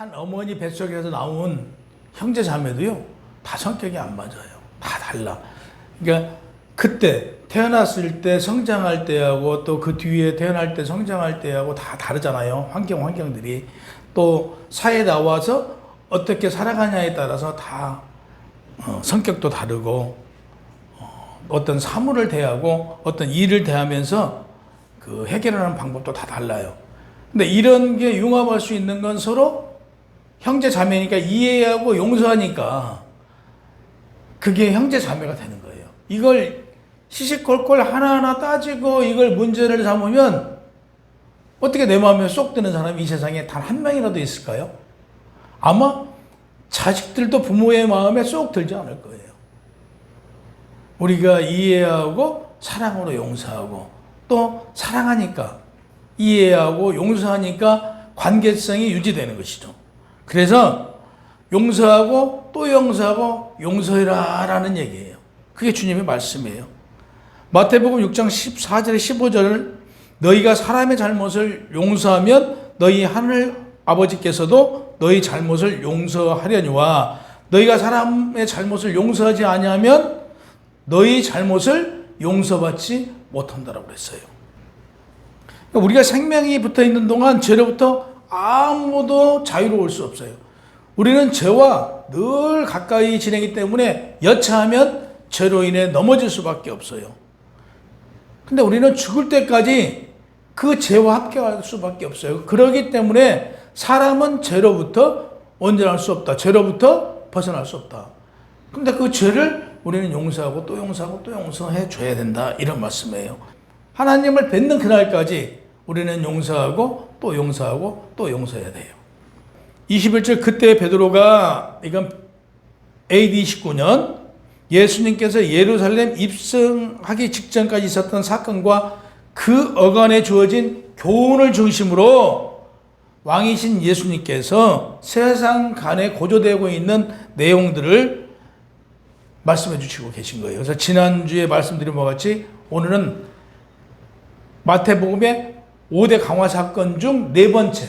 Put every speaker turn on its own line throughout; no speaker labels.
한 어머니 뱃속에서 나온 형제 자매도요, 다 성격이 안 맞아요. 다 달라. 그러니까 그때 태어났을 때 성장할 때하고 또 그 뒤에 태어날 때 성장할 때하고 다 다르잖아요. 환경들이. 또 사회에 나와서 어떻게 살아가냐에 따라서 다 성격도 다르고 어떤 사물을 대하고 어떤 일을 대하면서 그 해결하는 방법도 다 달라요. 근데 이런 게 융합할 수 있는 건 서로 형제 자매니까 이해하고 용서하니까 그게 형제 자매가 되는 거예요. 이걸 시시콜콜 하나하나 따지고 이걸 문제를 삼으면 어떻게 내 마음에 쏙 드는 사람이 이 세상에 단 한 명이라도 있을까요? 아마 자식들도 부모의 마음에 쏙 들지 않을 거예요. 우리가 이해하고 사랑으로 용서하고 또 사랑하니까 이해하고 용서하니까 관계성이 유지되는 것이죠. 그래서 용서하고 또 용서하고 용서해라 라는 얘기예요. 그게 주님의 말씀이에요. 마태복음 6장 14절에 15절을 너희가 사람의 잘못을 용서하면 너희 하늘 아버지께서도 너희 잘못을 용서하려니와 너희가 사람의 잘못을 용서하지 아니하면 너희 잘못을 용서받지 못한다라고 그랬어요. 그러니까 우리가 생명이 붙어 있는 동안 죄로부터 아무도 자유로울 수 없어요. 우리는 죄와 늘 가까이 지내기 때문에 여차하면 죄로 인해 넘어질 수밖에 없어요. 근데 우리는 죽을 때까지 그 죄와 함께할 수밖에 없어요. 그렇기 때문에 사람은 죄로부터 온전할 수 없다. 죄로부터 벗어날 수 없다. 근데 그 죄를 우리는 용서하고 또 용서하고 또 용서해 줘야 된다. 이런 말씀이에요. 하나님을 뵙는 그날까지 우리는 용서하고 또 용서하고 또 용서해야 돼요. 21절 그때 베드로가 이건 AD 19년 예수님께서 예루살렘 입성하기 직전까지 있었던 사건과 그 어간에 주어진 교훈을 중심으로 왕이신 예수님께서 세상 간에 고조되고 있는 내용들을 말씀해 주시고 계신 거예요. 그래서 지난주에 말씀드린 바와 같이 오늘은 마태복음의 5대 강화 사건 중 네 번째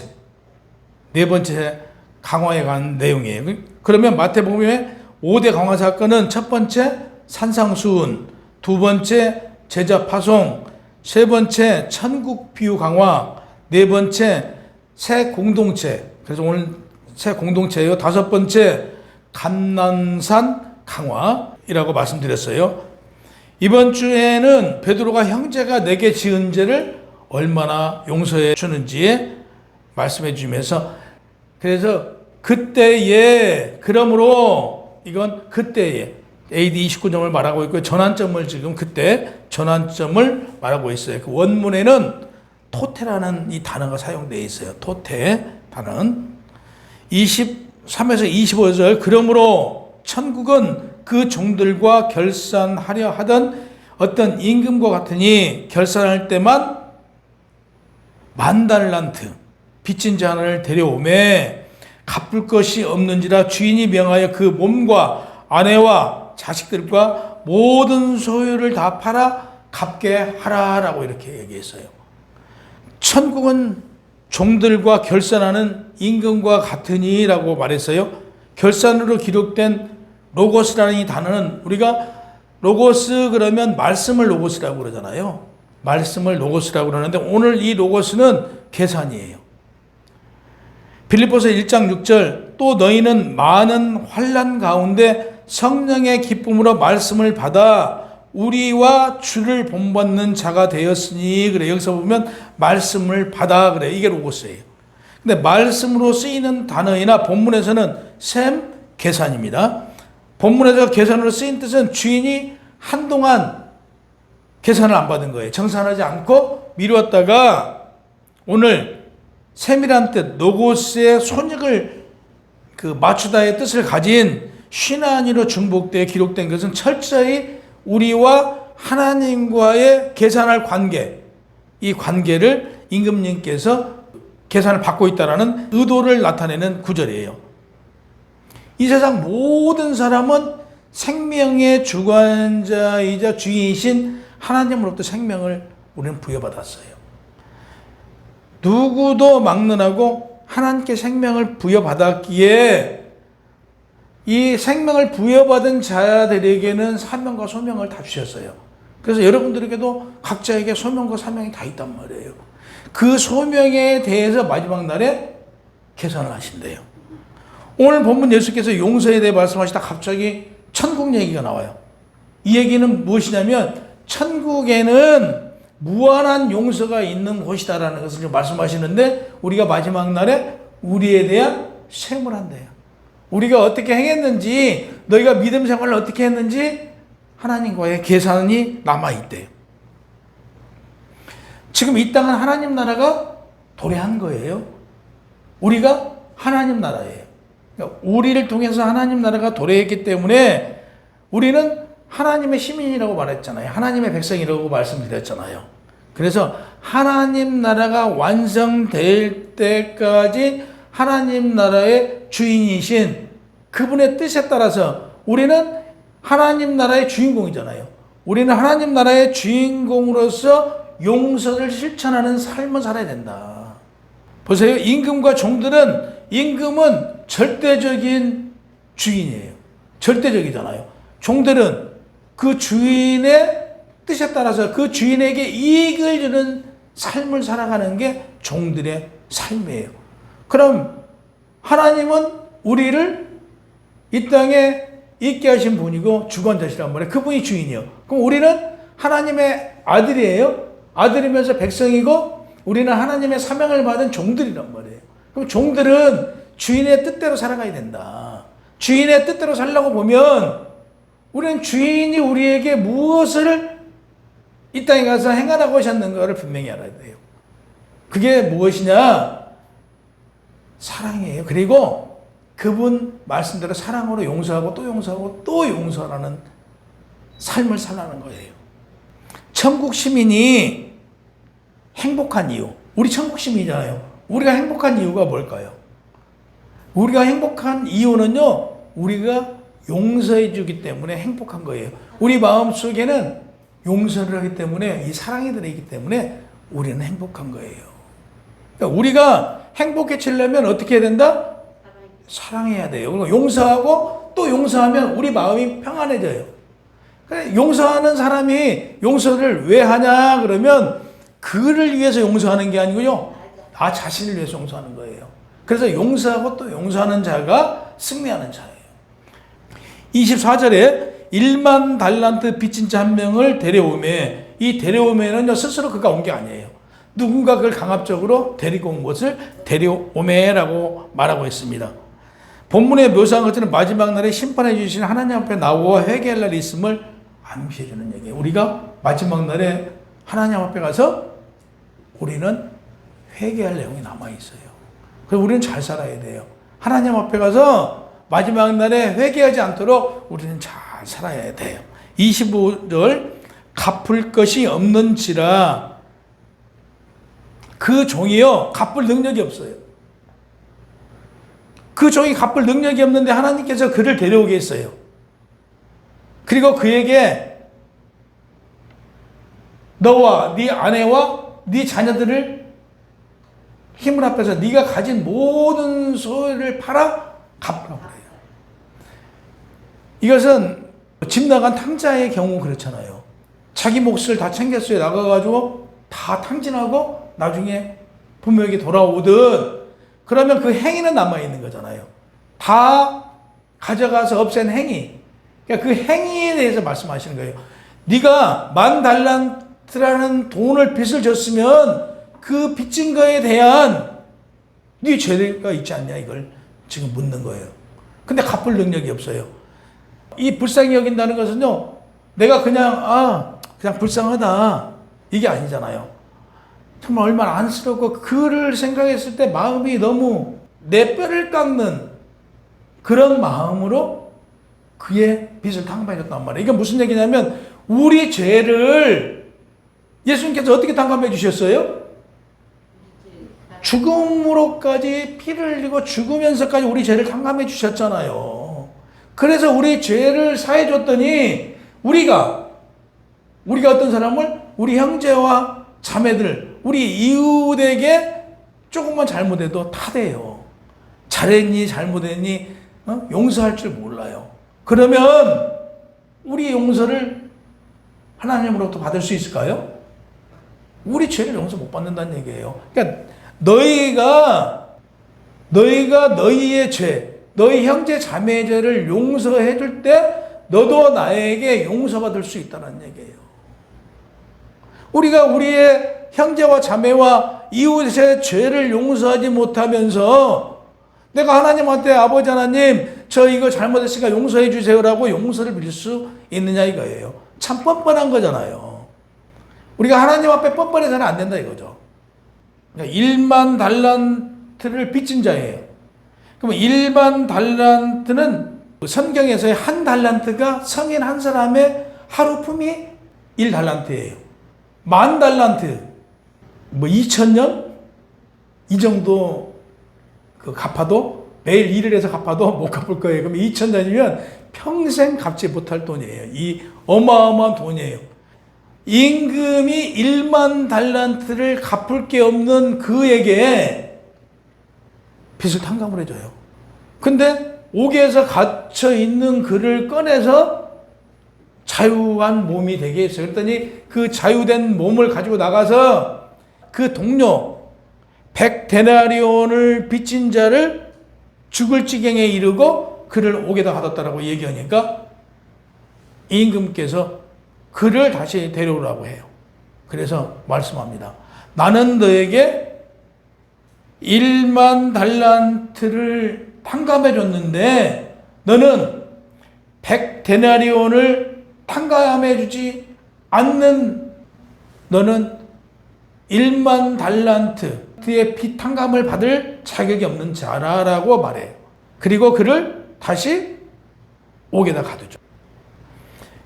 강화에 관한 내용이에요. 그러면 마태복음의 5대 강화 사건은 첫 번째 산상수훈, 두 번째 제자 파송, 세 번째 천국 비유 강화, 네 번째 새 공동체. 그래서 오늘 새 공동체예요. 다섯 번째 감난산 강화이라고 말씀드렸어요. 이번 주에는 베드로가 형제가 내게 지은 죄를 얼마나 용서해 주는지에 말씀해 주면서 그래서 그때에 그러므로 이건 그때에 AD 29점을 말하고 있고 전환점을 지금 그때 전환점을 말하고 있어요. 그 원문에는 토테라는 이 단어가 사용되어 있어요. 토테 단어는 23에서 25절 그러므로 천국은 그 종들과 결산하려 하던 어떤 임금과 같으니 결산할 때만 10,000달란트 빚진 자 하나를 데려오매 갚을 것이 없는지라 주인이 명하여 그 몸과 아내와 자식들과 모든 소유를 다 팔아 갚게 하라라고 이렇게 얘기했어요. 천국은 종들과 결산하는 임금과 같으니라고 말했어요. 결산으로 기록된 로고스라는 이 단어는 우리가 로고스 그러면 말씀을 로고스라고 그러잖아요. 말씀을 로고스라고 그러는데 오늘 이 로고스는 계산이에요. 빌립보서 1장 6절 또 너희는 많은 환난 가운데 성령의 기쁨으로 말씀을 받아 우리와 주를 본받는 자가 되었으니 그래. 여기서 보면 말씀을 받아 그래. 이게 로고스예요. 근데 말씀으로 쓰이는 단어이나 본문에서는 셈 계산입니다. 본문에서 계산으로 쓰인 뜻은 주인이 한동안 계산을 안 받은 거예요. 정산하지 않고 미루었다가 오늘 셈이란 뜻, 로고스의 손익을 맞추다의 뜻을 가진 쉬나니로 중복되어 기록된 것은 철저히 우리와 하나님과의 계산할 관계, 이 관계를 임금님께서 계산을 받고 있다는 의도를 나타내는 구절이에요. 이 세상 모든 사람은 생명의 주관자이자 주인이신 하나님으로부터 생명을 우리는 부여받았어요. 누구도 막론하고 하나님께 생명을 부여받았기에 이 생명을 부여받은 자들에게는 사명과 소명을 다 주셨어요. 그래서 여러분들에게도 각자에게 소명과 사명이 다 있단 말이에요. 그 소명에 대해서 마지막 날에 계산을 하신대요. 오늘 본문 예수께서 용서에 대해 말씀하시다 갑자기 천국 얘기가 나와요. 이 얘기는 무엇이냐면 천국에는 무한한 용서가 있는 곳이다라는 것을 지금 말씀하시는데 우리가 마지막 날에 우리에 대한 셈을 한대요. 우리가 어떻게 행했는지 너희가 믿음 생활을 어떻게 했는지 하나님과의 계산이 남아있대요. 지금 이 땅은 하나님 나라가 도래한 거예요. 우리가 하나님 나라예요. 그러니까 우리를 통해서 하나님 나라가 도래했기 때문에 우리는 하나님의 시민이라고 말했잖아요. 하나님의 백성이라고 말씀드렸잖아요. 그래서 하나님 나라가 완성될 때까지 하나님 나라의 주인이신 그분의 뜻에 따라서 우리는 하나님 나라의 주인공이잖아요. 우리는 하나님 나라의 주인공으로서 용서를 실천하는 삶을 살아야 된다. 보세요. 임금과 종들은 임금은 절대적인 주인이에요. 절대적이잖아요. 종들은 그 주인의 뜻에 따라서 그 주인에게 이익을 주는 삶을 살아가는 게 종들의 삶이에요. 그럼 하나님은 우리를 이 땅에 있게 하신 분이고 주관자시란 말이에요. 그분이 주인이요. 그럼 우리는 하나님의 아들이에요. 아들이면서 백성이고 우리는 하나님의 사명을 받은 종들이란 말이에요. 그럼 종들은 주인의 뜻대로 살아가야 된다. 주인의 뜻대로 살려고 보면 우리는 주인이 우리에게 무엇을 이 땅에 가서 행하라고 하셨는가를 분명히 알아야 돼요. 그게 무엇이냐? 사랑이에요. 그리고 그분 말씀대로 사랑으로 용서하고 또 용서하고 또 용서하는 삶을 살라는 거예요. 천국 시민이 행복한 이유. 우리 천국 시민이잖아요. 우리가 행복한 이유가 뭘까요? 우리가 행복한 이유는요, 우리가 용서해 주기 때문에 행복한 거예요. 우리 마음속에는 용서를 하기 때문에 이 사랑이 들어있기 때문에 우리는 행복한 거예요. 그러니까 우리가 행복해지려면 어떻게 해야 된다? 사랑해야 돼요. 그리고 용서하고 또 용서하면 우리 마음이 평안해져요. 용서하는 사람이 용서를 왜 하냐 그러면 그를 위해서 용서하는 게 아니고요. 나 자신을 위해서 용서하는 거예요. 그래서 용서하고 또 용서하는 자가 승리하는 자예요. 24절에 1만 달란트 빚진 자 한 명을 데려오매, 이 데려오매는요 스스로 그가 온 게 아니에요. 누군가 그걸 강압적으로 데리고 온 것을 데려오매라고 말하고 있습니다. 본문에 묘사한 것처럼 마지막 날에 심판해 주신 하나님 앞에 나와 회개할 날이 있음을 암시해 주는 얘기예요. 우리가 마지막 날에 하나님 앞에 가서 우리는 회개할 내용이 남아 있어요. 그래서 우리는 잘 살아야 돼요. 하나님 앞에 가서 마지막 날에 회개하지 않도록 우리는 잘 살아야 돼요. 25절 갚을 것이 없는지라 그 종이요 갚을 능력이 없어요. 그 종이 갚을 능력이 없는데 하나님께서 그를 데려오게 했어요. 그리고 그에게 너와 네 아내와 네 자녀들을 힘을 합해서 네가 가진 모든 소유를 팔아 갚으라고 그래요. 이것은 집 나간 탕자의 경우 그렇잖아요. 자기 몫을 다 챙겼어요. 나가가지고 다 탕진하고 나중에 부모에게 돌아오든 그러면 그 행위는 남아있는 거잖아요. 다 가져가서 없앤 행위. 그러니까 그 행위에 대해서 말씀하시는 거예요. 네가 10,000달란트라는 돈을 빚을 졌으면 그 빚진 거에 대한 네 죄가 있지 않냐 이걸 지금 묻는 거예요. 근데 갚을 능력이 없어요. 이 불쌍히 여긴다는 것은요, 내가 그냥 불쌍하다 이게 아니잖아요. 정말 얼마나 안쓰럽고 그를 생각했을 때 마음이 너무 내 뼈를 깎는 그런 마음으로 그의 빚을 탕감해줬단 말이에요. 이게 무슨 얘기냐면 우리 죄를 예수님께서 어떻게 탕감해 주셨어요? 죽음으로까지 피를 흘리고 죽으면서까지 우리 죄를 탕감해 주셨잖아요. 그래서 우리 죄를 사해 줬더니 우리가 어떤 사람을 우리 형제와 자매들, 우리 이웃에게 조금만 잘못해도 타대요. 잘했니 잘못했니 용서할 줄 몰라요. 그러면 우리 용서를 하나님으로부터 받을 수 있을까요? 우리 죄를 용서 못 받는다는 얘기예요. 그러니까 너희가 너희의 죄, 너희 형제 자매의 죄를 용서해 줄 때 너도 나에게 용서받을 수 있다는 얘기예요. 우리가 우리의 형제와 자매와 이웃의 죄를 용서하지 못하면서 내가 하나님한테 아버지 하나님 저 이거 잘못했으니까 용서해 주세요라고 용서를 빌 수 있느냐 이거예요. 참 뻔뻔한 거잖아요. 우리가 하나님 앞에 뻔뻔해서는 안 된다 이거죠. 그러니까 1만 달란트를 빚진 자예요. 그럼 1만 달란트는 성경에서의 한 달란트가 성인 한 사람의 하루품이 1달란트예요. 10,000달란트, 2000년? 이 정도 갚아도 매일 일을 해서 갚아도 못 갚을 거예요. 그럼 2000년이면 평생 갚지 못할 돈이에요. 이 어마어마한 돈이에요. 임금이 1만 달란트를 갚을 게 없는 그에게 빚을 탕감을 해줘요. 근데 옥에서 갇혀 있는 그를 꺼내서 자유한 몸이 되게 했어요. 그랬더니 그 자유된 몸을 가지고 나가서 그 동료 100데나리온을 빚진 자를 죽을 지경에 이르고 그를 옥에다 가뒀다라고 얘기하니까 임금께서 그를 다시 데려오라고 해요. 그래서 말씀합니다. 나는 너에게 1만 달란트를 탕감해 줬는데 너는 100데나리온을 탕감해 주지 않는 너는 1만 달란트의 빚 탕감을 받을 자격이 없는 자라라고 말해요. 그리고 그를 다시 옥에다 가두죠.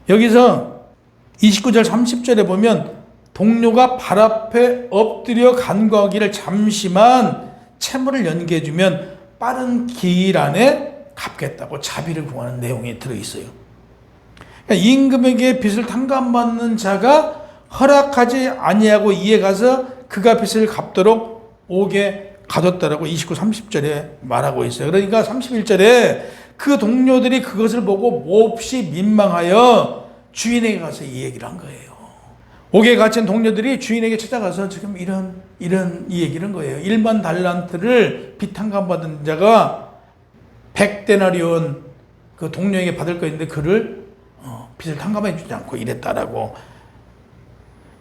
여기서 29절 30절에 보면 동료가 발 앞에 엎드려 간구하기를 잠시만 채무를 연기해 주면 빠른 기일 안에 갚겠다고 자비를 구하는 내용이 들어있어요. 그러니까 임금에게 빚을 탕감받는 자가 허락하지 아니하고 이에 가서 그가 빚을 갚도록 옥에 가뒀다라고 29, 30절에 말하고 있어요. 그러니까 31절에 그 동료들이 그것을 보고 몹시 민망하여 주인에게 가서 이 얘기를 한 거예요. 옥에 갇힌 동료들이 주인에게 찾아가서 지금 이런 이 얘기를 한 거예요. 1만 달란트를 빚 탕감받은 자가 100데나리온 그 동료에게 받을 거 있는데 그를 빚을 탕감해 주지 않고 이랬다라고.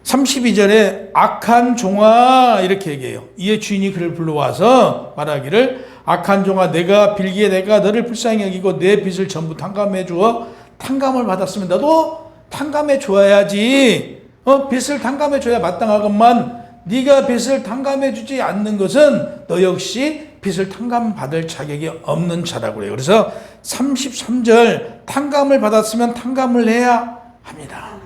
32절에 악한 종아 이렇게 얘기해요. 이에 주인이 그를 불러와서 말하기를 악한 종아 내가 빌기에 내가 너를 불쌍히 여기고 내 빚을 전부 탕감해 주어 탕감을 받았으면 너도 탕감해 줘야지. 빚을 탕감해 줘야 마땅하건만 네가 빚을 탕감해 주지 않는 것은 너 역시 빚을 탕감받을 자격이 없는 자라고 해요. 그래서 33절 탕감을 받았으면 탕감을 해야 합니다.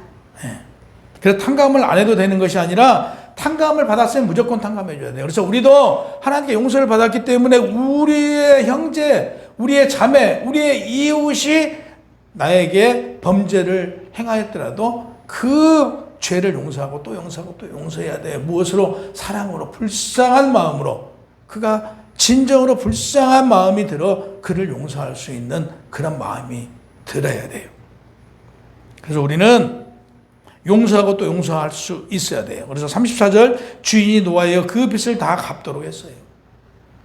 그래서 탕감을 안 해도 되는 것이 아니라 탕감을 받았으면 무조건 탕감해 줘야 돼요. 그래서 우리도 하나님께 용서를 받았기 때문에 우리의 형제, 우리의 자매, 우리의 이웃이 나에게 범죄를 행하였더라도 그 죄를 용서하고 또 용서하고 또 용서해야 돼. 무엇으로? 사랑으로, 불쌍한 마음으로. 그가 진정으로 불쌍한 마음이 들어 그를 용서할 수 있는 그런 마음이 들어야 돼요. 그래서 우리는 용서하고 또 용서할 수 있어야 돼요. 그래서 34절 주인이 노하여 그 빚을 다 갚도록 했어요.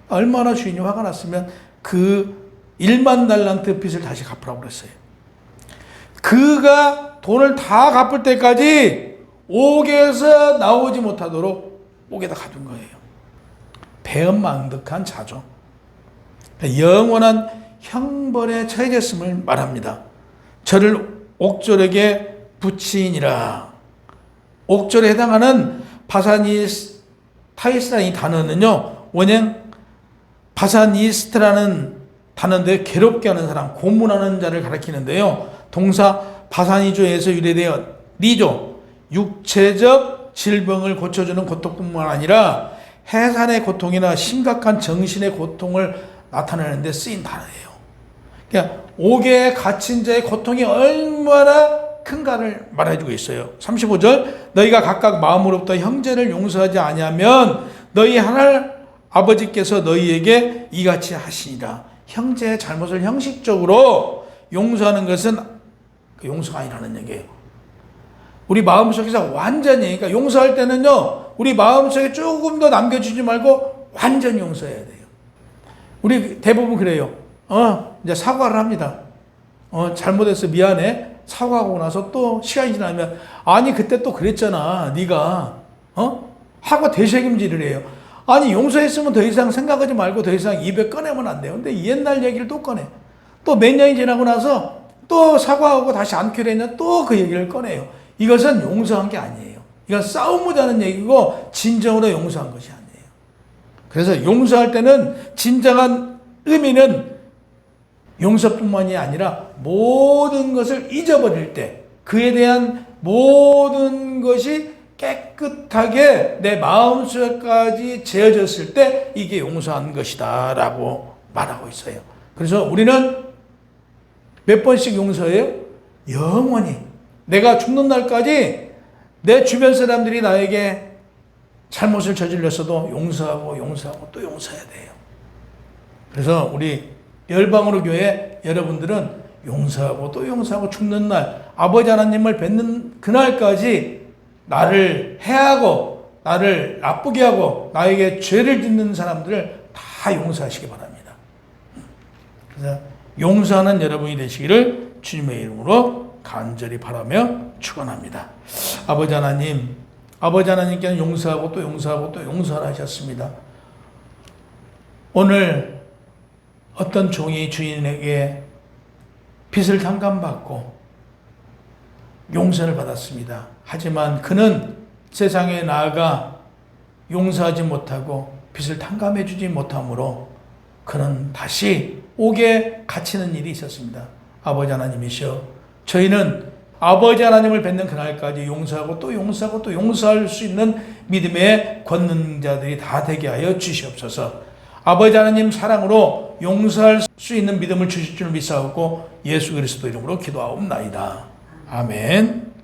얼마나 주인이 화가 났으면 그 1만 달란트 빚을 다시 갚으라고 그랬어요. 그가 돈을 다 갚을 때까지 옥에서 나오지 못하도록 옥에다 가둔 거예요. 배은망덕한 자죠. 영원한 형벌에 처해졌음을 말합니다. 저를 옥졸에게 붙이니라. 옥졸에 해당하는 바사니타이스라는 이 단어는요, 원형 바사니스트라는 단어인데 괴롭게 하는 사람, 고문하는 자를 가리키는데요. 동사 바사니조에서 유래되어 리조, 육체적 질병을 고쳐주는 고통뿐만 아니라 해산의 고통이나 심각한 정신의 고통을 나타내는 데 쓰인 단어예요. 그러니까 옥에 갇힌 자의 고통이 얼마나 큰가를 말해주고 있어요. 35절 너희가 각각 마음으로부터 형제를 용서하지 아니하면 너희 하늘 아버지께서 너희에게 이같이 하시니라. 형제의 잘못을 형식적으로 용서하는 것은 그 용서가 아니라는 얘기예요. 우리 마음속에서 완전히, 그러니까 용서할 때는요, 우리 마음속에 조금 더 남겨주지 말고 완전히 용서해야 돼요. 우리 대부분 그래요. 이제 사과를 합니다. 잘못해서 미안해. 사과하고 나서 또 시간이 지나면, 아니 그때 또 그랬잖아 네가 하고 되새김질을 해요. 아니 용서했으면 더 이상 생각하지 말고 더 이상 입에 꺼내면 안 돼요. 근데 옛날 얘기를 또 꺼내. 또 몇 년이 지나고 나서 또 사과하고 다시 안기로 했냐 또 그 얘기를 꺼내요. 이것은 용서한 게 아니에요. 이건 싸움보다는 얘기고 진정으로 용서한 것이 아니에요. 그래서 용서할 때는 진정한 의미는 용서뿐만이 아니라 모든 것을 잊어버릴 때, 그에 대한 모든 것이 깨끗하게 내 마음속까지 재어졌을 때 이게 용서한 것이다 라고 말하고 있어요. 그래서 우리는 몇 번씩 용서해요? 영원히. 내가 죽는 날까지 내 주변 사람들이 나에게 잘못을 저질렀어도 용서하고 또 용서해야 돼요. 그래서 우리 열방으로 교회 여러분들은 용서하고 또 용서하고 죽는 날, 아버지 하나님을 뵙는 그날까지 나를 해하고 나를 나쁘게 하고 나에게 죄를 짓는 사람들을 다 용서하시기 바랍니다. 그래서 용서하는 여러분이 되시기를 주님의 이름으로 간절히 바라며 축원합니다. 아버지 하나님께는 용서하고 또 용서하고 또 용서를 하셨습니다. 오늘 어떤 종이 주인에게 빚을 탕감받고 용서를 받았습니다. 하지만 그는 세상에 나아가 용서하지 못하고 빚을 탕감해 주지 못함으로 그는 다시 옥에 갇히는 일이 있었습니다. 아버지 하나님이시여, 저희는 아버지 하나님을 뵙는 그날까지 용서하고 또 용서하고 또 용서할 수 있는 믿음의 권능자들이 다 되게 하여 주시옵소서. 아버지 하나님 사랑으로 용서할 수 있는 믿음을 주실 줄 믿사오고 예수 그리스도 이름으로 기도하옵나이다. 아멘.